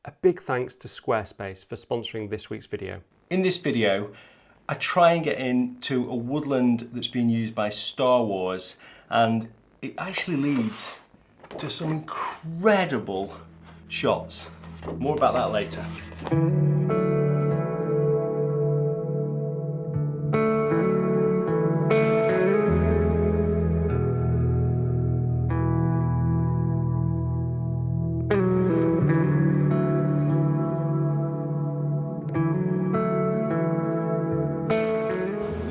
A big thanks to Squarespace for sponsoring this week's video. In this video, I try and get into a woodland that's been used by Starwars, and it actually leads to some incredible shots. More about that later.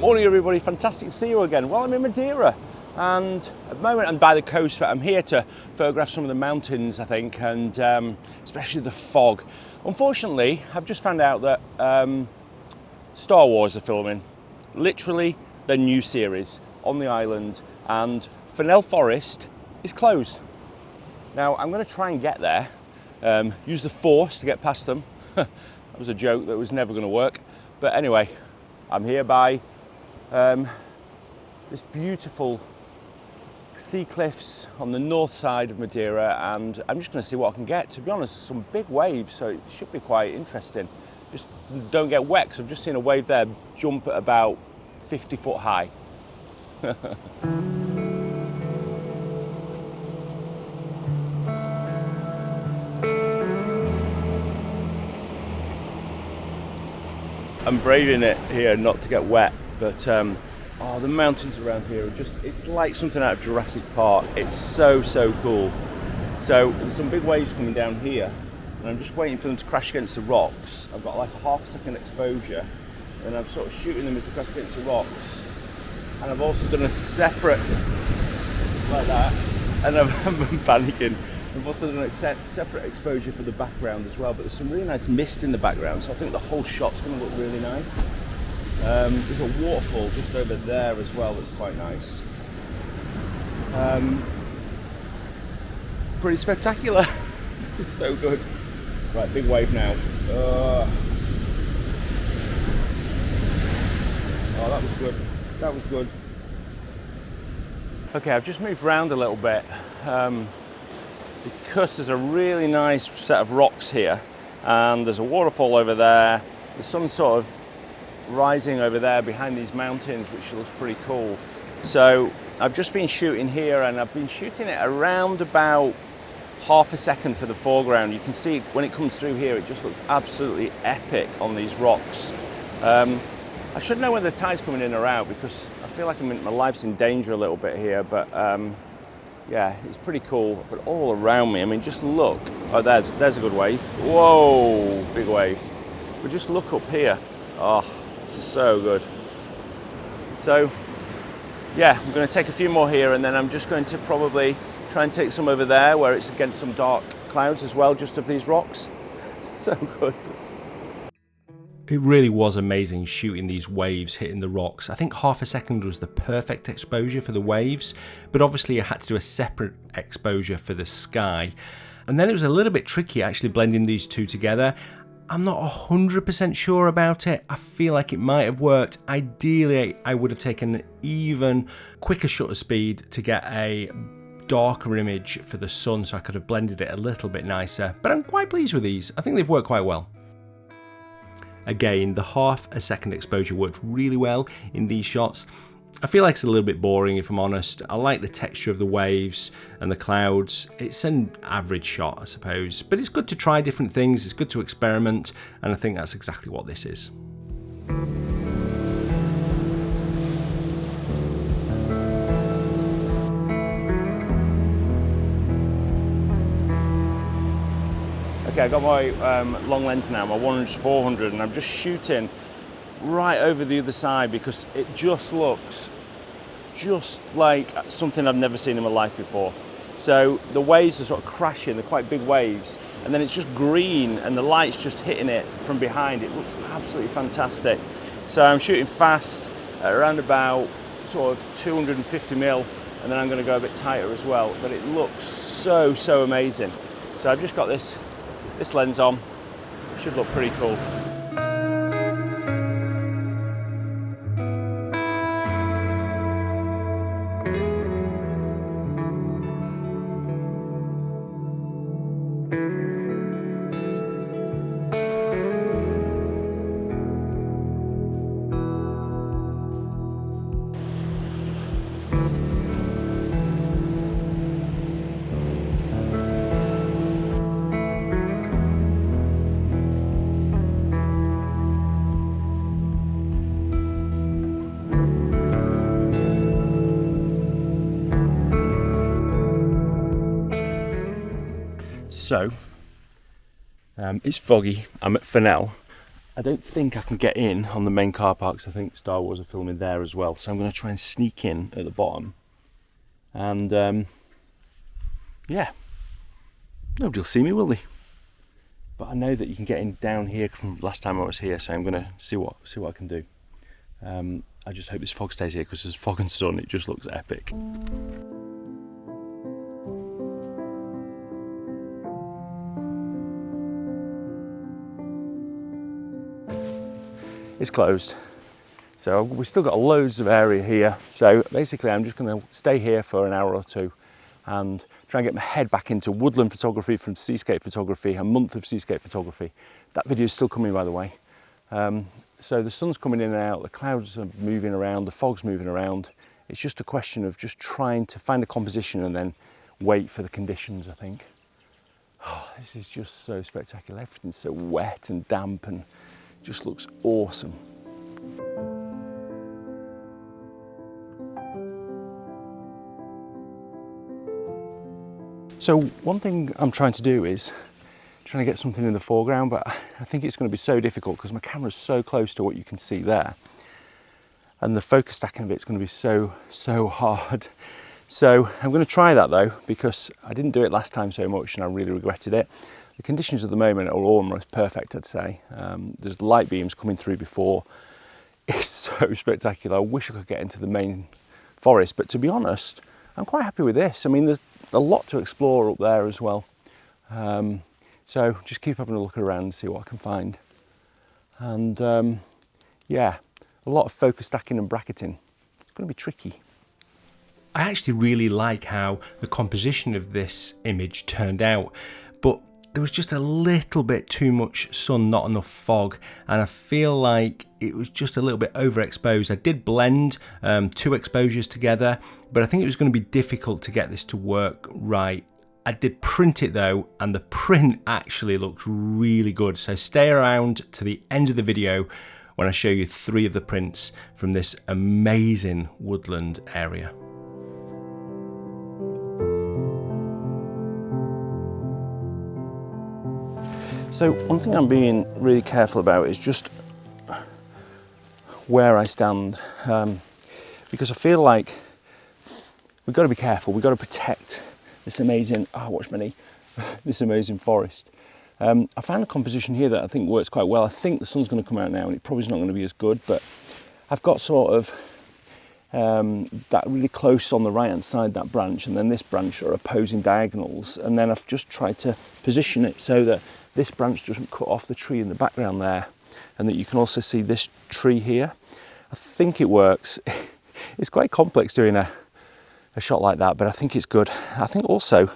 Morning everybody, fantastic to see you again. Well, I'm in Madeira and at the moment I'm by the coast, but I'm here to photograph some of the mountains, I think, and especially the fog. Unfortunately, I've just found out that Starwars are filming literally their new series on the island, and Fennell Forest is closed. Now I'm going to try and get there, use the force to get past them. That was a joke that was never going to work, but anyway, I'm here by this beautiful sea cliffs on the north side of Madeira, and I'm just going to see what I can get. To be honest, some big waves, so it should be quite interesting. Just don't get wet, because I've just seen a wave there jump at about 50 foot high. I'm braving it here not to get wet, but oh, the mountains around here are just, it's like something out of Jurassic Park. It's so cool. So there's some big waves coming down here, and I'm just waiting for them to crash against the rocks. I've got like a half-second exposure, and I'm sort of shooting them as they crash against the rocks. And I've also done a separate, like that, and I'm panicking. I've also done a separate exposure for the background as well, but there's some really nice mist in the background, so I think the whole shot's going to look really nice. There's a waterfall just over there as well that's quite nice. Pretty spectacular. It's so good. Right, big wave now. Oh, that was good. That was good. Okay, I've just moved around a little bit. Because there's a really nice set of rocks here, and there's a waterfall over there. The sun's sort of rising over there behind these mountains, which looks pretty cool. So I've just been shooting here, and I've been shooting it around about half a second for the foreground. You can see when it comes through here, it just looks absolutely epic on these rocks. I should know whether the tide's coming in or out, because I feel like my life's in danger a little bit here, but yeah, it's pretty cool. But all around me, I mean, just look. Oh, there's a good wave. Whoa, big wave. But just look up here. Oh, so good. So, yeah, I'm going to take a few more here, and then I'm just going to probably try and take some over there where it's against some dark clouds as well, just of these rocks. So good. It really was amazing shooting these waves hitting the rocks. I think half a second was the perfect exposure for the waves, but obviously I had to do a separate exposure for the sky. And then it was a little bit tricky actually blending these two together. I'm not 100% sure about it. I feel like it might have worked. Ideally, I would have taken an even quicker shutter speed to get a darker image for the sun, so I could have blended it a little bit nicer. But I'm quite pleased with these. I think they've worked quite well. Again, the half a second exposure worked really well in these shots. I feel like it's a little bit boring, if I'm honest. I like the texture of the waves and the clouds. It's an average shot, I suppose, but it's good to try different things. It's good to experiment, and I think that's exactly what this is. Okay, I got my long lens now, my 1-400, and I'm just shooting right over the other side because it just looks just like something I've never seen in my life before. So the waves are sort of crashing, they're quite big waves, and then it's just green and the light's just hitting it from behind. It looks absolutely fantastic. So I'm shooting fast at around about sort of 250 mil, and then I'm going to go a bit tighter as well, but it looks so amazing. So I've just got this lens on. Should look pretty cool. So, it's foggy. I'm at Fennell. I don't think I can get in on the main car parks. I think Starwars are filming there as well. So I'm going to try and sneak in at the bottom. And yeah, nobody will see me, will they? But I know that you can get in down here from last time I was here, so I'm going to see what I can do. I just hope this fog stays here, because there's fog and sun, it just looks epic. It's closed, so we've still got loads of area here. So basically I'm just going to stay here for an hour or two and try and get my head back into woodland photography from seascape photography, a month of seascape photography. That video is still coming, by the way. So the sun's coming in and out, the clouds are moving around, the fog's moving around. It's just a question of just trying to find a composition and then wait for the conditions, I think. Oh, this is just so spectacular. Everything's so wet and damp and just looks awesome. So one thing I'm trying to do is trying to get something in the foreground, but I think it's going to be so difficult because my camera's so close to what you can see there. And the focus stacking of it's going to be so hard. So I'm going to try that though, because I didn't do it last time so much and I really regretted it. The conditions at the moment are almost perfect, I'd say. There's light beams coming through before. It's so spectacular. I wish I could get into the main forest, but to be honest, I'm quite happy with this. I mean, there's a lot to explore up there as well. So just keep having a look around and see what I can find. And yeah, a lot of focus stacking and bracketing. It's going to be tricky. I actually really like how the composition of this image turned out, but there was just a little bit too much sun, not enough fog, and I feel like it was just a little bit overexposed. I did blend two exposures together, but I think it was going to be difficult to get this to work right. I did print it though, and the print actually looks really good. So stay around to the end of the video when I show you 3 of the prints from this amazing woodland area. So one thing I'm being really careful about is just where I stand, because I feel like we've got to be careful. We've got to protect this amazing, watch my knee, this amazing forest. I found a composition here that I think works quite well. I think the sun's going to come out now and it probably is not going to be as good, but I've got sort of that really close on the right hand side, that branch, and then this branch are opposing diagonals, and then I've just tried to position it so that this branch doesn't cut off the tree in the background there, and that you can also see this tree here. I think it works. It's quite complex doing a shot like that, but I think it's good. I think also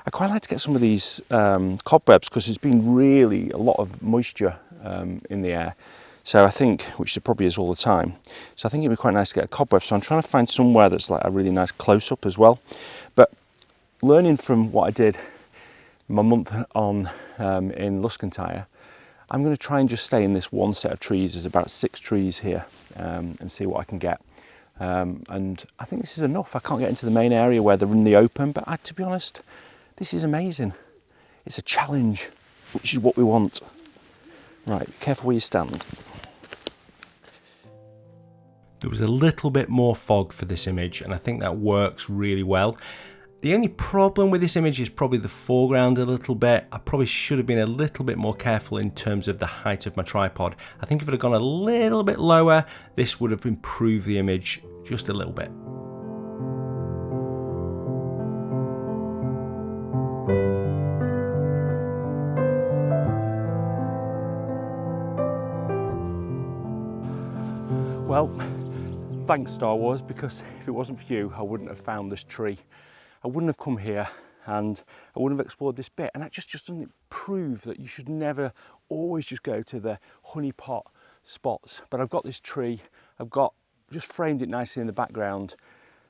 I quite like to get some of these cobwebs, because there's been really a lot of moisture in the air. So I think, which there probably is all the time, so I think it'd be quite nice to get a cobweb. So I'm trying to find somewhere that's like a really nice close-up as well. But learning from what I did my month on in Luscantire, I'm going to try and just stay in this one set of trees. There's about 6 trees here, and see what I can get. And I think this is enough. I can't get into the main area where they're in the open, but to be honest, this is amazing. It's a challenge, which is what we want. Right, be careful where you stand. There was a little bit more fog for this image, and I think that works really well. The only problem with this image is probably the foreground a little bit. I probably should have been a little bit more careful in terms of the height of my tripod. I think if it had gone a little bit lower, this would have improved the image just a little bit. Well, thanks Starwars, because if it wasn't for you, I wouldn't have found this tree. I wouldn't have come here and I wouldn't have explored this bit. And that just doesn't prove that you should never always just go to the honeypot spots. But I've got this tree, I've got just framed it nicely in the background.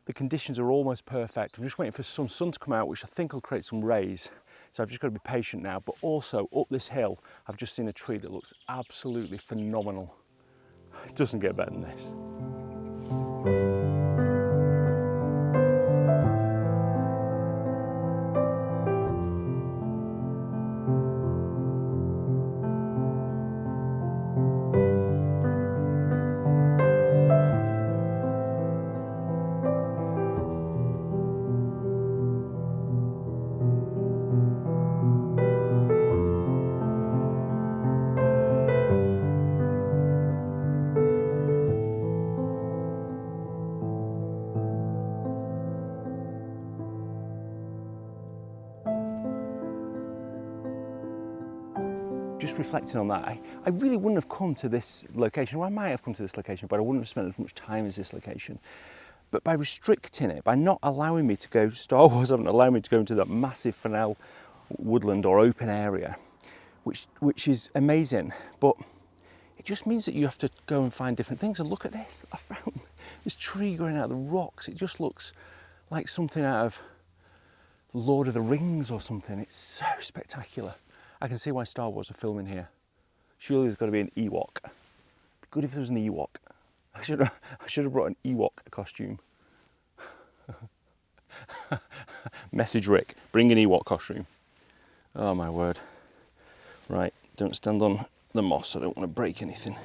The conditions are almost perfect. I'm just waiting for some sun to come out, which I think will create some rays. So I've just got to be patient now. But also up this hill, I've just seen a tree that looks absolutely phenomenal. It doesn't get better than this. just reflecting on that, I really wouldn't have come to this location. Well, I might have come to this location, but I wouldn't have spent as much time as this location. But by restricting it, by not allowing me to go, Star Wars haven't allowed me to go into that massive Fennel woodland or open area, which is amazing. But it just means that you have to go and find different things. And look at this, I found this tree growing out of the rocks. It just looks like something out of Lord of the Rings or something. It's so spectacular. I can see why Star Wars are filming here. Surely there's got to be an Ewok. It'd be good if there was an Ewok. I should have brought an Ewok costume. Message Rick, bring an Ewok costume. Oh my word. Right, don't stand on the moss, I don't want to break anything.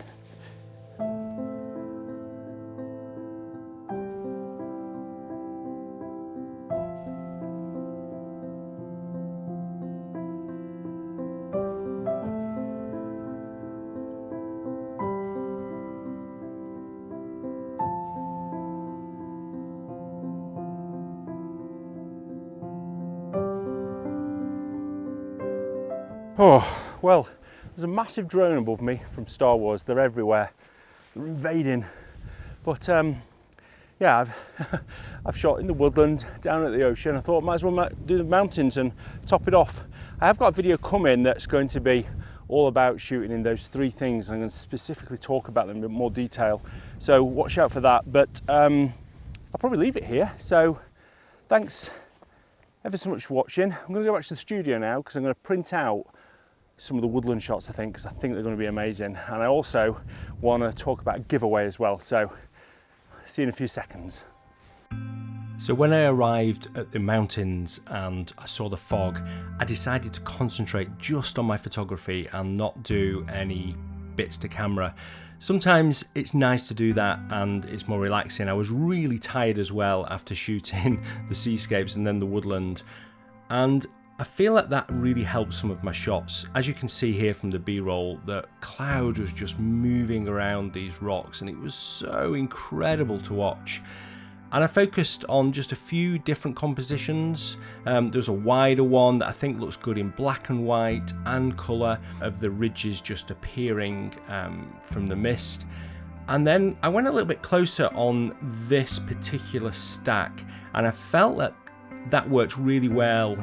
Oh, well, there's a massive drone above me from Star Wars. They're everywhere. They're invading. But yeah, I've shot in the woodland, down at the ocean. I thought I might as well do the mountains and top it off. I have got a video coming that's going to be all about shooting in those three things. I'm going to specifically talk about them in more detail. So watch out for that. But I'll probably leave it here. So thanks ever so much for watching. I'm going to go back to the studio now because I'm going to print out some of the woodland shots, I think, because I think they're going to be amazing. And I also want to talk about a giveaway as well. So see you in a few seconds. So when I arrived at the mountains and I saw the fog, I decided to concentrate just on my photography and not do any bits to camera. Sometimes it's nice to do that and it's more relaxing. I was really tired as well after shooting the seascapes and then the woodland. And I feel like that really helped some of my shots. As you can see here from the B-roll, the cloud was just moving around these rocks and it was so incredible to watch. And I focused on just a few different compositions. There's a wider one that I think looks good in black and white and colour of the ridges just appearing from the mist. And then I went a little bit closer on this particular stack and I felt that worked really well,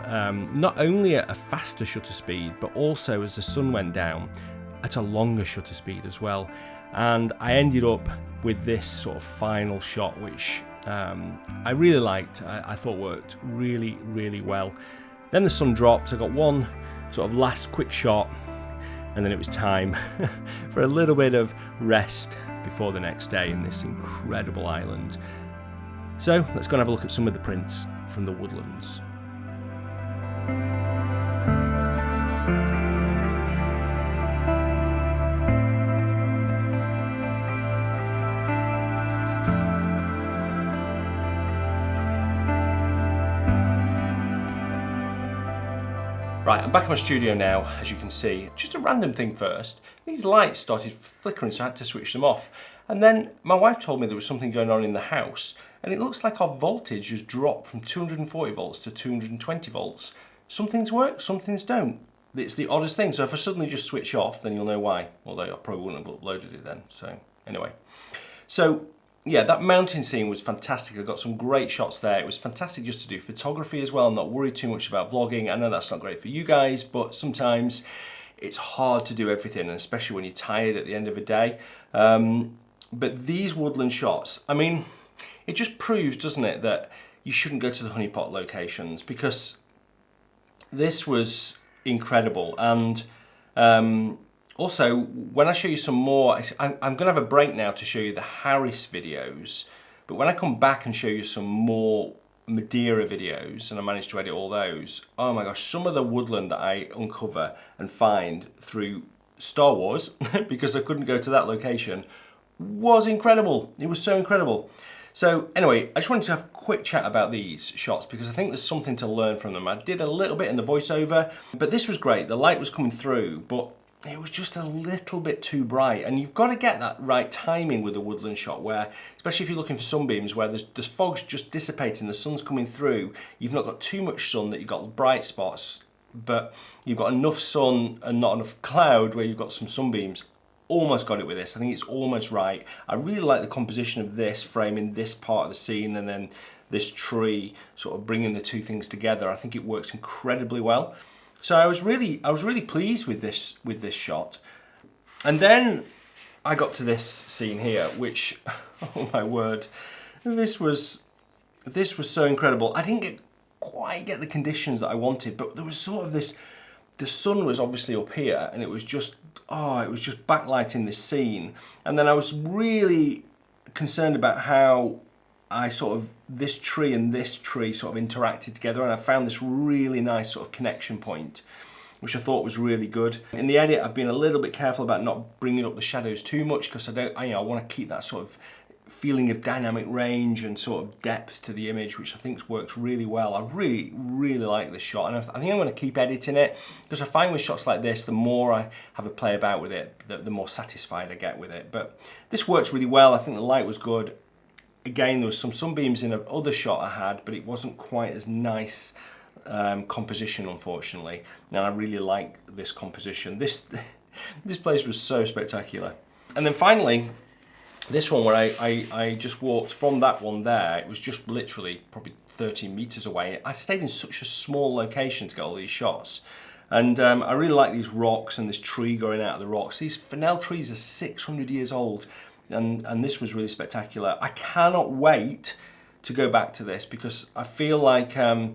not only at a faster shutter speed, but also as the sun went down at a longer shutter speed as well. And I ended up with this sort of final shot, which I really liked. I thought worked really, really well. Then the sun dropped, I got one sort of last quick shot, and then it was time for a little bit of rest before the next day in this incredible island. So let's go and have a look at some of the prints from the woodlands. Right, I'm back in my studio now, as you can see. Just a random thing first. These lights started flickering, so I had to switch them off. And then my wife told me there was something going on in the house, and it looks like our voltage just dropped from 240 volts to 220 volts. Some things work, some things don't. It's the oddest thing. So if I suddenly just switch off, then you'll know why. Although I probably wouldn't have uploaded it then. So anyway. So yeah, that mountain scene was fantastic. I got some great shots there. It was fantastic just to do photography as well, not worry too much about vlogging. I know that's not great for you guys, but sometimes it's hard to do everything, and especially when you're tired at the end of a day. But these woodland shots, I mean, it just proves, doesn't it, that you shouldn't go to the honeypot locations, because this was incredible. And also, when I show you some more, I'm going to have a break now to show you the Harris videos, but when I come back and show you some more Madeira videos, and I managed to edit all those, oh my gosh, some of the woodland that I uncover and find through Star Wars, because I couldn't go to that location, was incredible. It was so incredible. So anyway, I just wanted to have a quick chat about these shots because I think there's something to learn from them. I did a little bit in the voiceover, but this was great. The light was coming through, but it was just a little bit too bright, and you've got to get that right timing with a woodland shot where, especially if you're looking for sunbeams where there's fog's just dissipating, the sun's coming through, you've not got too much sun that you've got bright spots, but you've got enough sun and not enough cloud where you've got some sunbeams. Almost got it with this. I think it's almost right. I really like the composition of this, framing this part of the scene and then this tree, sort of bringing the two things together. I think it works incredibly well. So I was really pleased with this shot. And then I got to this scene here, which, oh my word, this was so incredible. I didn't quite get the conditions that I wanted, but there was sort of this, the sun was obviously up here and it was just backlighting this scene. And then I was really concerned about how this tree and this tree sort of interacted together, and I found this really nice sort of connection point, which I thought was really good. In the edit, I've been a little bit careful about not bringing up the shadows too much because I want to keep that sort of feeling of dynamic range and sort of depth to the image, which I think works really well. I really like this shot, and I think I'm going to keep editing it because I find with shots like this, the more I have a play about with it, the more satisfied I get with it. But this works really well. I think the light was good. Again, there was some sunbeams in another shot I had, but it wasn't quite as nice composition, unfortunately. And I really like this composition. This place was so spectacular. And then finally, this one where I just walked from that one there. It was just literally probably 30 meters away. I stayed in such a small location to get all these shots. And I really like these rocks and this tree growing out of the rocks. These fennel trees are 600 years old. And this was really spectacular. I cannot wait to go back to this because I feel like I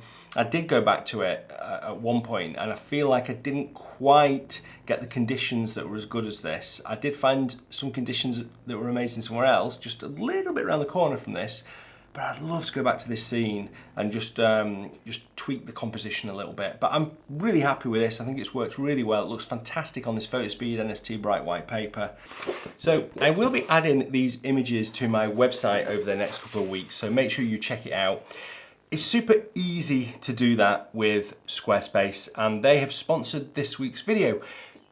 did go back to it at one point, and I feel like I didn't quite get the conditions that were as good as this. I did find some conditions that were amazing somewhere else, just a little bit around the corner from this, but I'd love to go back to this scene and just tweak the composition a little bit. But I'm really happy with this. I think it's worked really well. It looks fantastic on this Photospeed NST bright white paper. So I will be adding these images to my website over the next couple of weeks, so make sure you check it out. It's super easy to do that with Squarespace, and they have sponsored this week's video.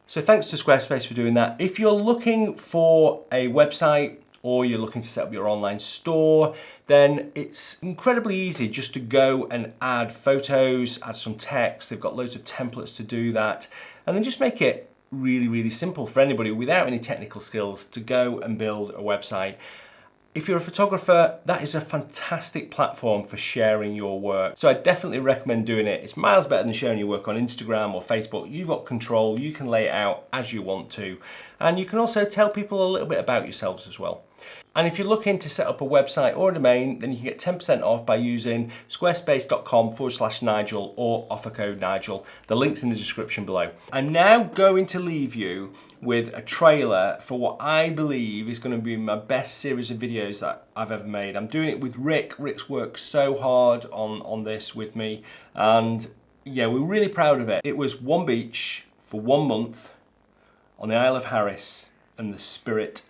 So thanks to Squarespace for doing that. If you're looking for a website or you're looking to set up your online store, then it's incredibly easy just to go and add photos, add some text. They've got loads of templates to do that, and then just make it really simple for anybody without any technical skills to go and build a website. If you're a photographer, that is a fantastic platform for sharing your work. So I definitely recommend doing it. It's miles better than sharing your work on Instagram or Facebook. You've got control, you can lay it out as you want to. And you can also tell people a little bit about yourselves as well. And if you're looking to set up a website or a domain, then you can get 10% off by using squarespace.com/Nigel or offer code Nigel. The link's in the description below. I'm now going to leave you with a trailer for what I believe is going to be my best series of videos that I've ever made. I'm doing it with Rick. Rick's worked so hard on this with me, and yeah, we're really proud of it. It was one beach for 1 month on the Isle of Harris and the spirit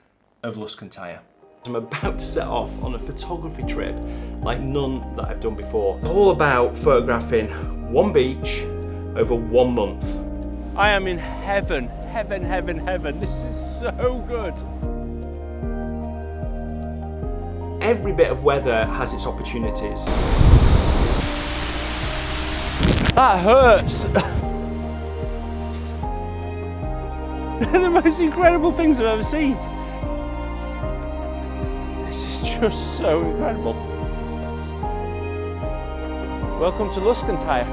of Luscantire. I'm about to set off on a photography trip like none that I've done before. It's all about photographing one beach over 1 month. I am in heaven, heaven, heaven, heaven. This is so good. Every bit of weather has its opportunities. That hurts. They're the most incredible things I've ever seen. This is just so incredible. Welcome to Luscantire.